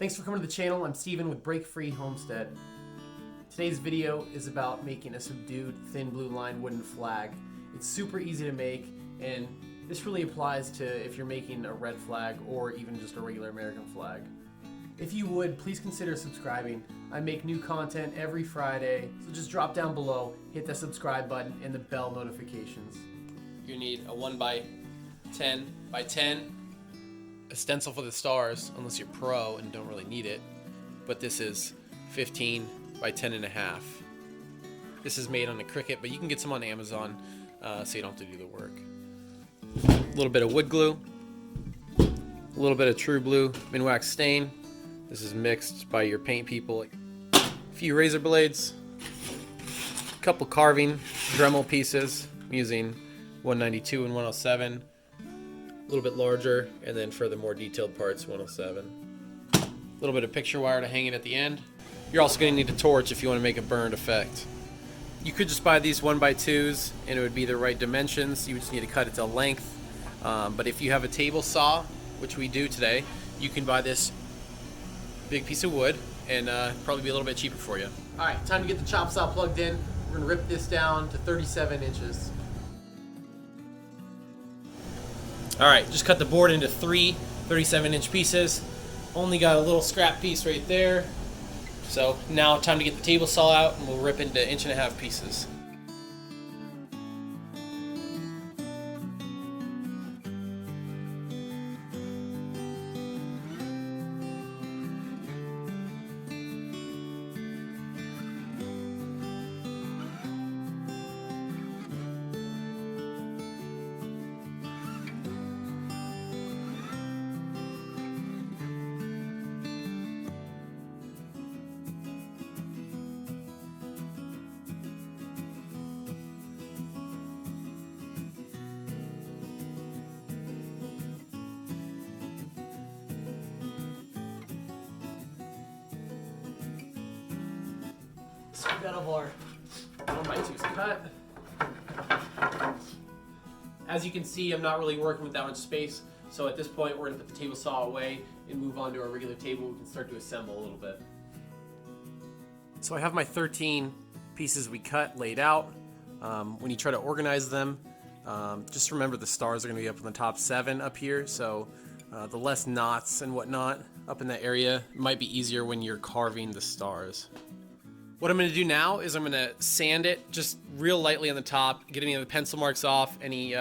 Thanks for coming to the channel. I'm Steven with Break Free Homestead. Today's video is about making a subdued thin blue line wooden flag. It's super easy to make, and this really applies to if you're making a red flag or even just a regular American flag. If you would, please consider subscribing. I make new content every Friday, so just drop down below, hit the subscribe button and the bell notifications. You need a 1x10 by 10 a stencil for the stars, unless you're pro and don't really need it, but this is 15 by 10 and a half. This is made on a Cricut, but you can get some on Amazon, so you don't have to do the work. A little bit of wood glue, a little bit of true blue minwax stain. This is mixed by your paint people. A few razor blades, a couple carving Dremel pieces. I'm using 192 and 107. A little bit larger, and then for the more detailed parts, 107. A little bit of picture wire to hang it at the end. You're also going to need a torch if you want to make a burned effect. You could just buy these 1x2s and it would be the right dimensions. You just need to cut it to length. But if you have a table saw, which we do today, you can buy this big piece of wood and probably be a little bit cheaper for you. Alright, time to get the chop saw plugged in. We're going to rip this down to 37 inches. Alright, just cut the board into three 37-inch pieces. Only got a little scrap piece right there. So now time to get the table saw out and we'll rip into 1.5 inch pieces. So we got all our 1x2s cut. As you can see, I'm not really working with that much space, so at this point we're going to put the table saw away and move on to our regular table. We can start to assemble a little bit. So I have my 13 pieces we cut laid out. When you try to organize them, just remember the stars are going to be up in the top 7 up here, so the less knots and whatnot up in that area might be easier when you're carving the stars. What I'm going to do now is I'm going to sand it just real lightly on the top, get any of the pencil marks off, any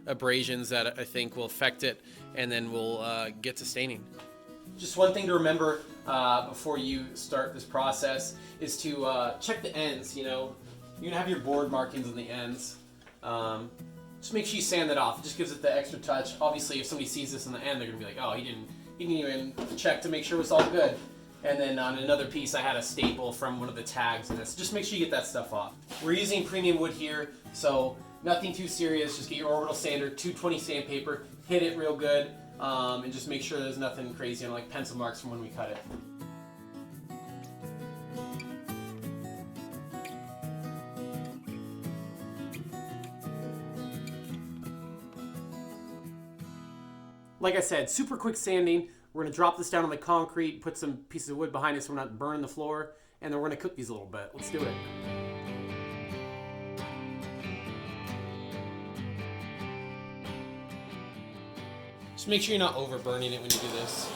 abrasions that I think will affect it, and then we'll get to staining. Just one thing to remember before you start this process is to check the ends. You know, you're going to have your board markings on the ends. Just make sure you sand that off. It just gives it the extra touch. Obviously, if somebody sees this in the end, they're going to be like, oh, he didn't even check to make sure it was all good. And then on another piece, I had a staple from one of the tags in this. Just make sure you get that stuff off. We're using premium wood here, so nothing too serious. Just get your orbital sander, 220 sandpaper, hit it real good, and just make sure there's nothing crazy on like pencil marks from when we cut it. Like I said, super quick sanding. We're going to drop this down on the concrete, put some pieces of wood behind us so we're not burning the floor, and then we're going to cook these a little bit. Let's do it. Just make sure you're not over burning it when you do this.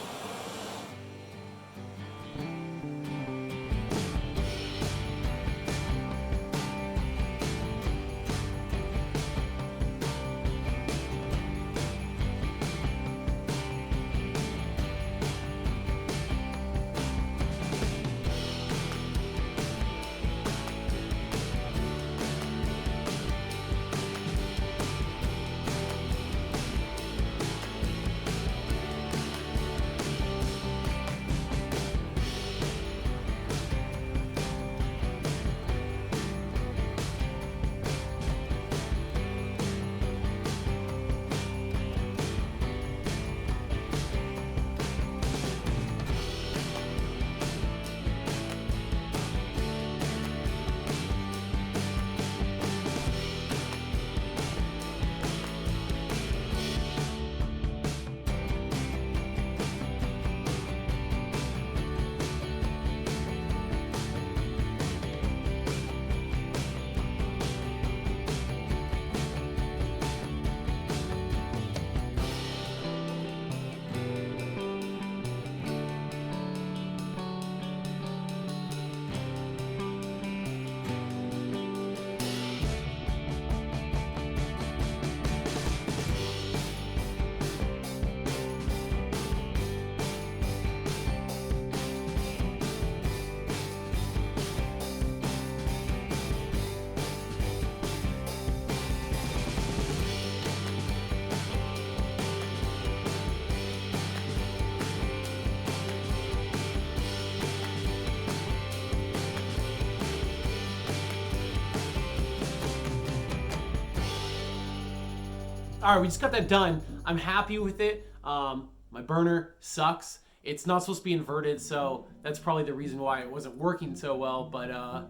All right, we just got that done. I'm happy with it. My burner sucks. It's not supposed to be inverted, so that's probably the reason why it wasn't working so well. But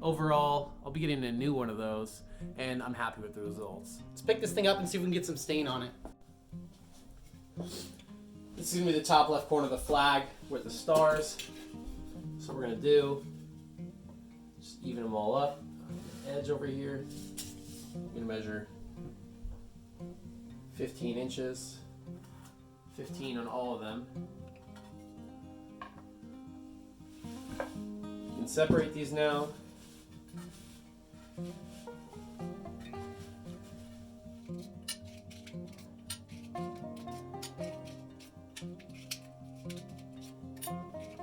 overall, I'll be getting a new one of those, and I'm happy with the results. Let's pick this thing up and see if we can get some stain on it. This is gonna be the top left corner of the flag with the stars. So we're gonna do, just even them all up. Edge over here, I'm gonna measure 15 inches, 15 on all of them. You can separate these now.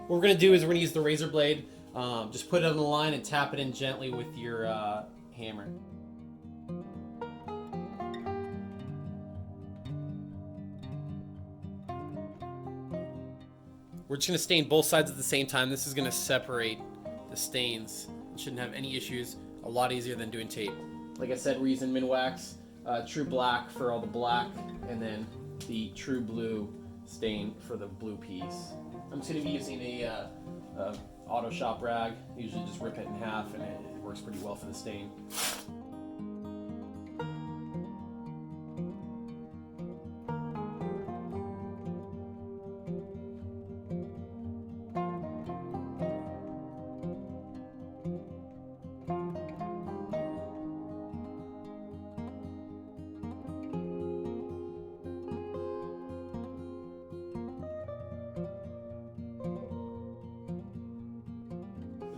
What we're gonna do is we're gonna use the razor blade. Just put it on the line and tap it in gently with your hammer. We're just gonna stain both sides at the same time. This is gonna separate the stains. It shouldn't have any issues. A lot easier than doing tape. Like I said, we're using minwax, true black for all the black, and then the true blue stain for the blue piece. I'm just gonna be using a auto shop rag. Usually just rip it in half, and it works pretty well for the stain.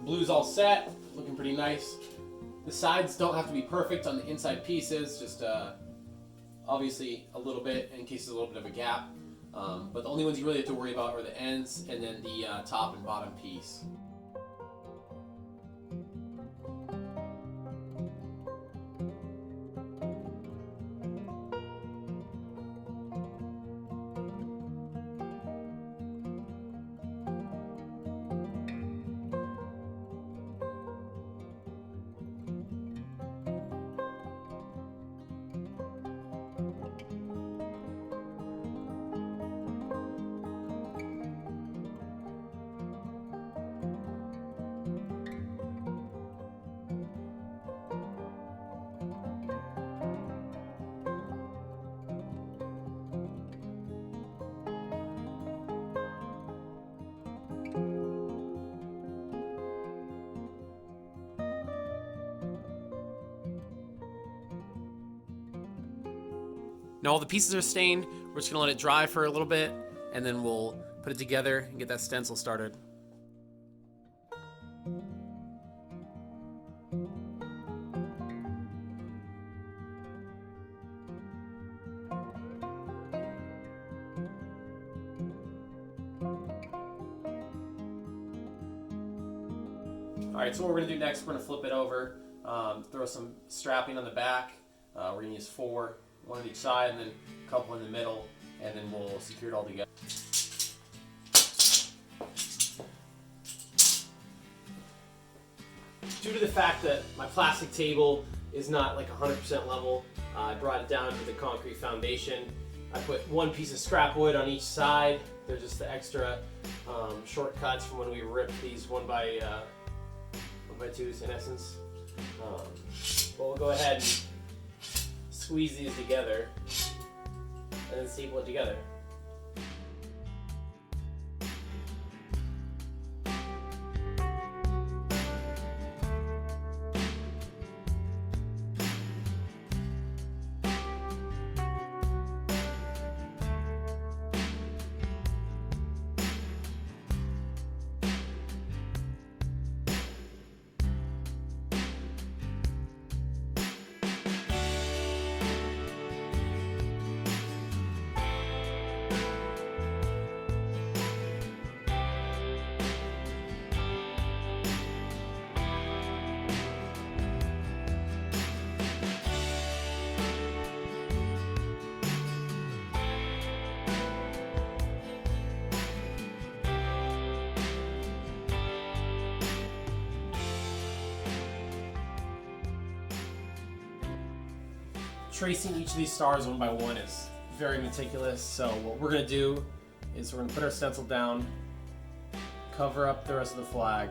Blue's all set, looking pretty nice. The sides don't have to be perfect on the inside pieces, just obviously a little bit in case there's a little bit of a gap. But the only ones you really have to worry about are the ends and then the top and bottom piece. Now all the pieces are stained. We're just gonna let it dry for a little bit, and then we'll put it together and get that stencil started. All right, so what we're gonna do next, we're gonna flip it over, throw some strapping on the back. We're gonna use 4, 1 on each side, and then a couple in the middle, and then we'll secure it all together. Due to the fact that my plastic table is not like 100% level, I brought it down to the concrete foundation. I put 1 piece of scrap wood on each side. They're just the extra shortcuts from when we ripped these 1 by 2s in essence. But we'll go ahead and squeeze these together and then staple it together. tracing each of these stars one by one is very meticulous. So what we're gonna do is we're gonna put our stencil down, cover up the rest of the flag,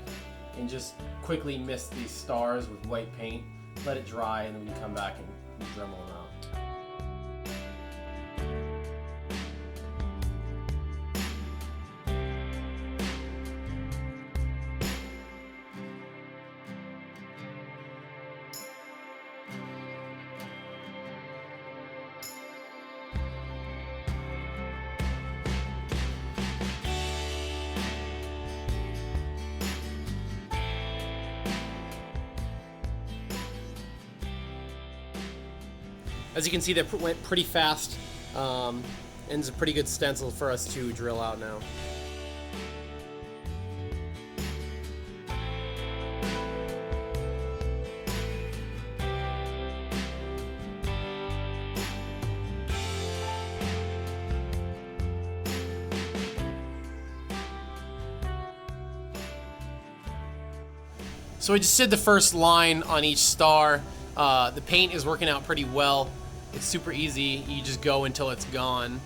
and just quickly mist these stars with white paint, let it dry, and then we can come back and Dremel them out. As you can see, that went pretty fast, and it's a pretty good stencil for us to drill out now. So we just did the first line on each star. The paint is working out pretty well. It's super easy. You just go until it's gone.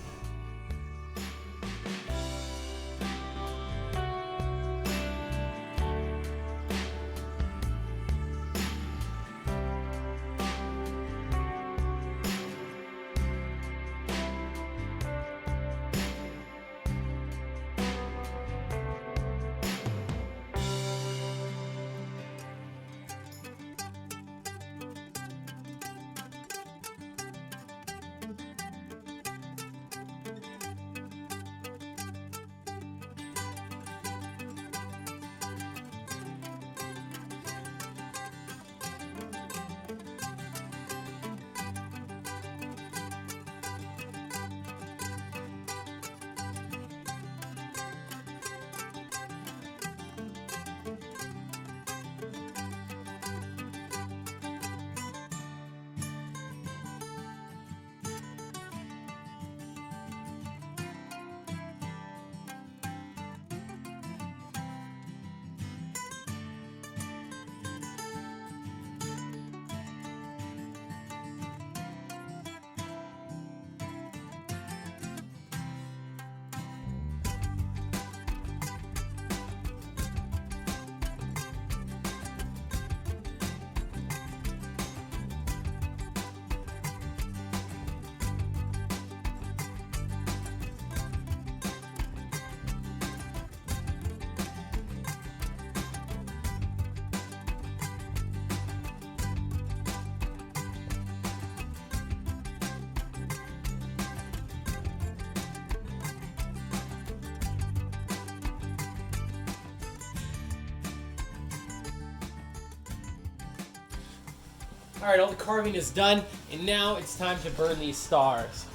All right, all the carving is done, and now it's time to burn these stars.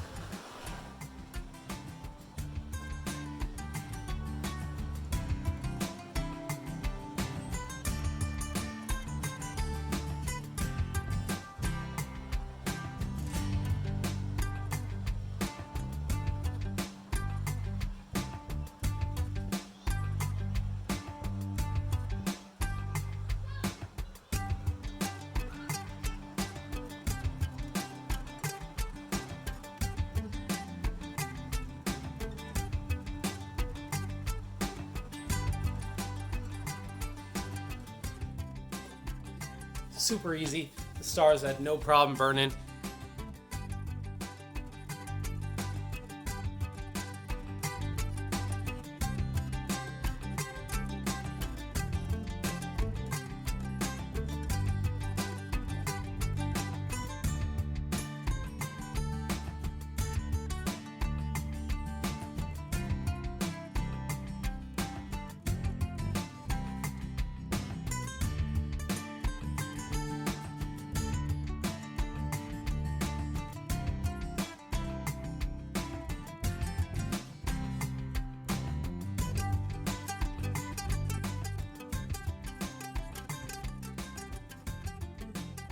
Super easy. The stars had no problem burning.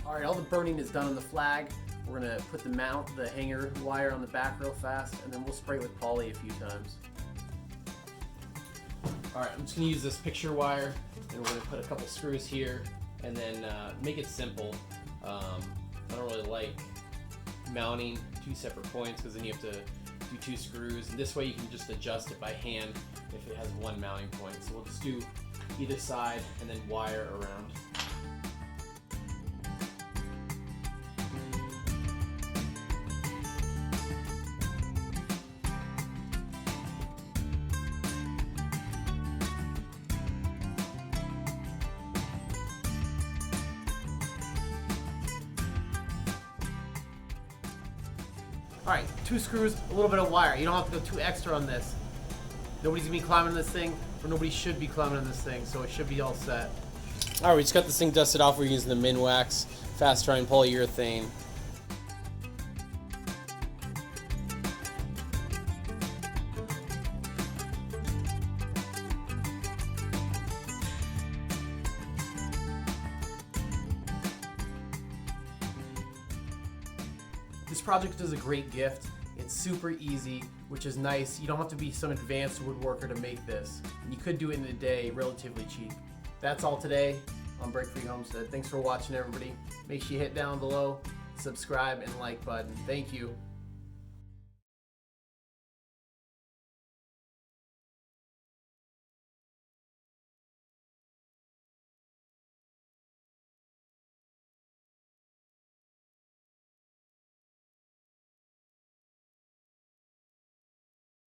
All right, all the burning is done on the flag. We're gonna put the hanger wire on the back real fast, and then we'll spray it with poly a few times. All right, I'm just gonna use this picture wire, and we're gonna put a couple screws here, and then make it simple. I don't really like mounting two separate points, because then you have to do 2 screws, and this way you can just adjust it by hand if it has one mounting point. So we'll just do either side and then wire around. Alright, 2 screws, a little bit of wire. You don't have to go too extra on this. Nobody's gonna be climbing this thing, or nobody should be climbing on this thing, so it should be all set. Alright, we just got this thing dusted off. We're using the minwax fast drying polyurethane. This project is a great gift. It's super easy, which is nice. You don't have to be some advanced woodworker to make this. You could do it in a day, relatively cheap. That's all today on Break Free Homestead. Thanks for watching, everybody. Make sure you hit down below, subscribe, and like button. Thank you.